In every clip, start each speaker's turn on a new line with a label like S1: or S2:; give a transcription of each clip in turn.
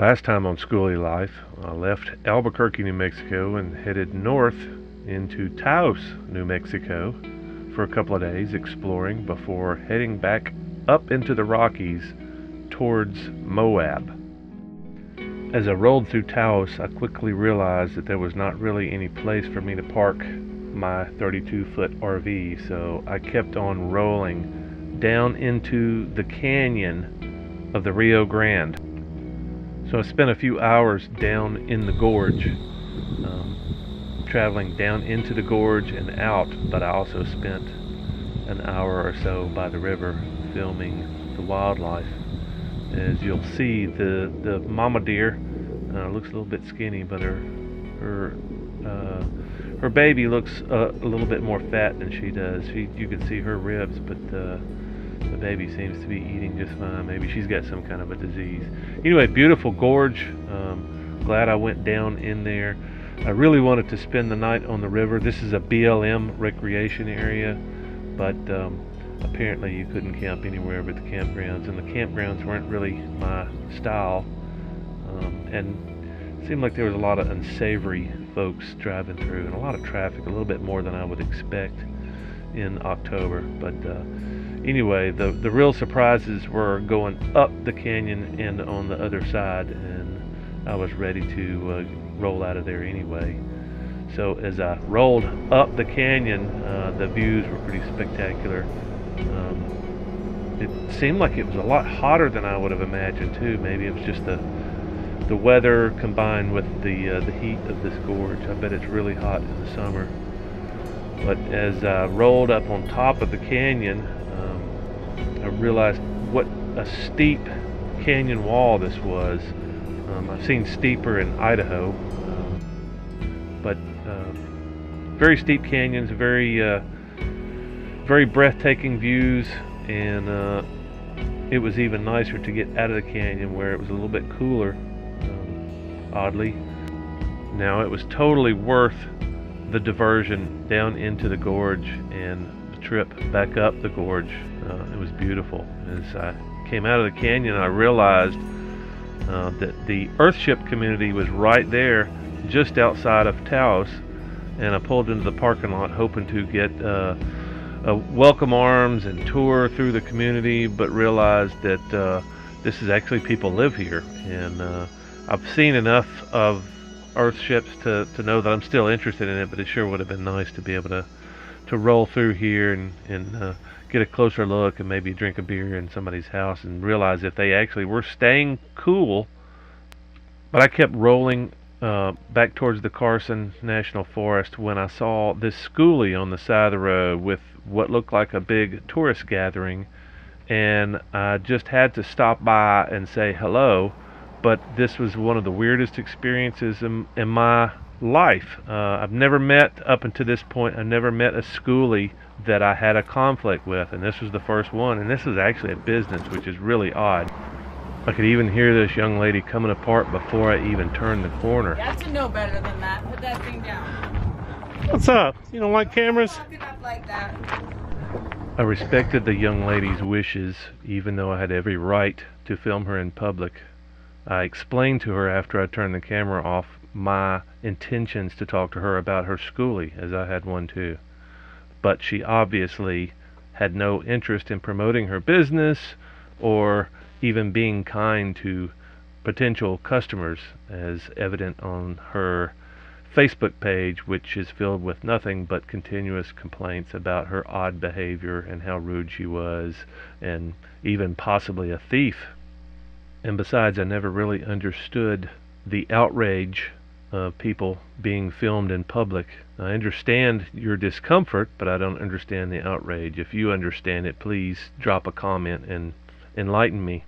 S1: Last time on Skoolie Life, I left Albuquerque, New Mexico and headed north into Taos, New Mexico for a couple of days exploring before heading back up into the Rockies towards Moab. As I rolled through Taos, I quickly realized that there was not really any place for me to park my 32-foot RV, so I kept on rolling down into the canyon of the Rio Grande. So I spent a few hours down in the gorge, traveling down into the gorge and out, but I also spent an hour or so by the river filming the wildlife. As you'll see, the mama deer looks a little bit skinny, but her baby looks a little bit more fat than she does. You can see her ribs, but the baby seems to be eating just fine. Maybe she's got some kind of a disease. Anyway, beautiful gorge. Glad I went down in there. I really wanted to spend the night on the river. This is a BLM recreation area, but apparently you couldn't camp anywhere but the campgrounds, and the campgrounds weren't really my style. And it seemed like there was a lot of unsavory folks driving through and a lot of traffic, a little bit more than I would expect in October. But anyway, the real surprises were going up the canyon and on the other side, and I was ready to roll out of there anyway. So as I rolled up the canyon, the views were pretty spectacular. It seemed like it was a lot hotter than I would have imagined too. Maybe it was just the weather combined with the heat of this gorge. I bet it's really hot in the summer. But as I rolled up on top of the canyon, I realized what a steep canyon wall this was. I've seen steeper in Idaho, but very steep canyons, very breathtaking views, and it was even nicer to get out of the canyon where it was a little bit cooler, oddly. Now, it was totally worth the diversion down into the gorge and the trip back up the gorge. It was beautiful. As I came out of the canyon, I realized that the Earthship community was right there, just outside of Taos, and I pulled into the parking lot hoping to get a welcome arms and tour through the community, but realized that this is actually people live here, and I've seen enough of Earthships to know that I'm still interested in it, but it sure would have been nice to be able to roll through here and get a closer look and maybe drink a beer in somebody's house and realize if they actually were staying cool. But I kept rolling back towards the Carson National Forest when I saw this Skoolie on the side of the road with what looked like a big tourist gathering, and I just had to stop by and say hello. But this was one of the weirdest experiences in my life. I've never met, up until this point, I never met a Skoolie that I had a conflict with, and this was the first one, and this was actually a business, which is really odd. I could even hear this young lady coming apart before I even turned the corner.
S2: You have to know better than that. Put that thing down.
S1: What's up? You don't like cameras?
S2: Fuck it up like that.
S1: I respected the young lady's wishes, even though I had every right to film her in public. I explained to her after I turned the camera off my intentions to talk to her about her Skoolie, as I had one too. But she obviously had no interest in promoting her business or even being kind to potential customers, as evident on her Facebook page, which is filled with nothing but continuous complaints about her odd behavior and how rude she was, and even possibly a thief. And besides, I never really understood the outrage of people being filmed in public. I understand your discomfort, but I don't understand the outrage. If you understand it, please drop a comment and enlighten me.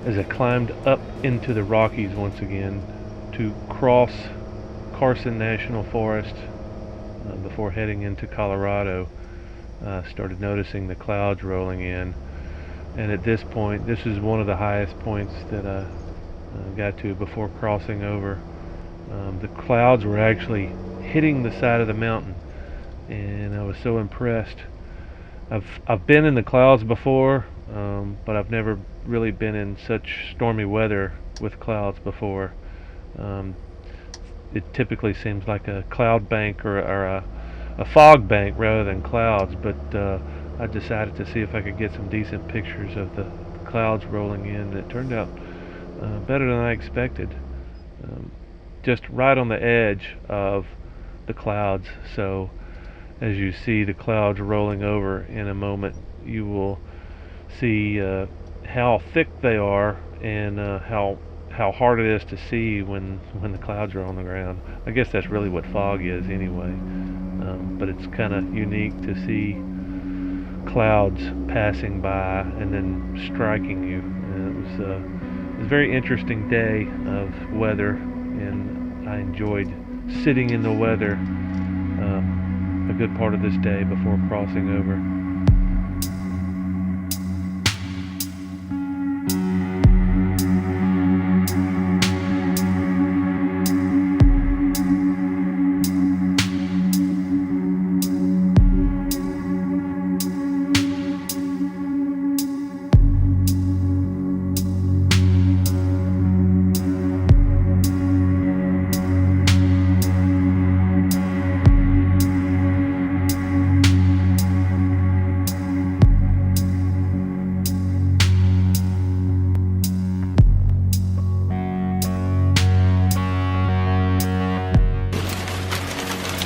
S1: as I climbed up into the Rockies once again to cross Carson National Forest before heading into Colorado. Started noticing the clouds rolling in, and at this point, this is one of the highest points that I got to before crossing over. The clouds were actually hitting the side of the mountain, and I was so impressed. I've been in the clouds before, but I've never really been in such stormy weather with clouds before. It typically seems like a cloud bank or a fog bank rather than clouds, but I decided to see if I could get some decent pictures of the clouds rolling in, and it turned out better than I expected. Just right on the edge of the clouds, so as you see the clouds rolling over in a moment, you will see how thick they are and how hard it is to see when the clouds are on the ground. I guess that's really what fog is anyway. But it's kind of unique to see clouds passing by and then striking you. And it was a very interesting day of weather, and I enjoyed sitting in the weather a good part of this day before crossing over.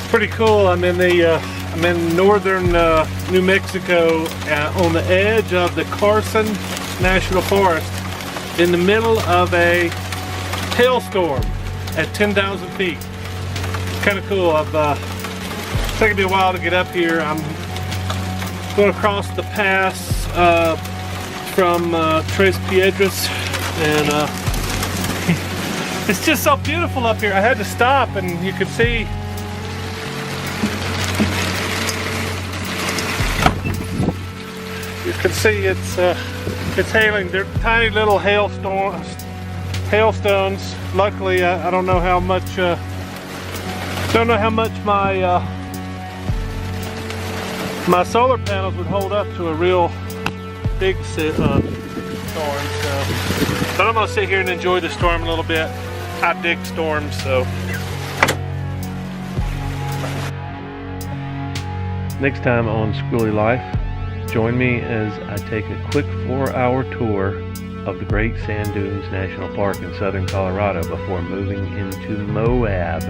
S1: Pretty cool. I'm in northern New Mexico on the edge of the Carson National Forest in the middle of a hailstorm at 10,000 feet. Kind of cool. It's taken me a while to get up here. I'm going to cross the pass from Tres Piedras, and it's just so beautiful up here. I had to stop, and you could see it's hailing. They're tiny little hailstones. Luckily, I don't know how much my solar panels would hold up to a real big storm. But I'm gonna sit here and enjoy the storm a little bit. I dig storms, so. Next time on Skoolie Life, join me as I take a quick 4-hour tour of the Great Sand Dunes National Park in southern Colorado before moving into Moab.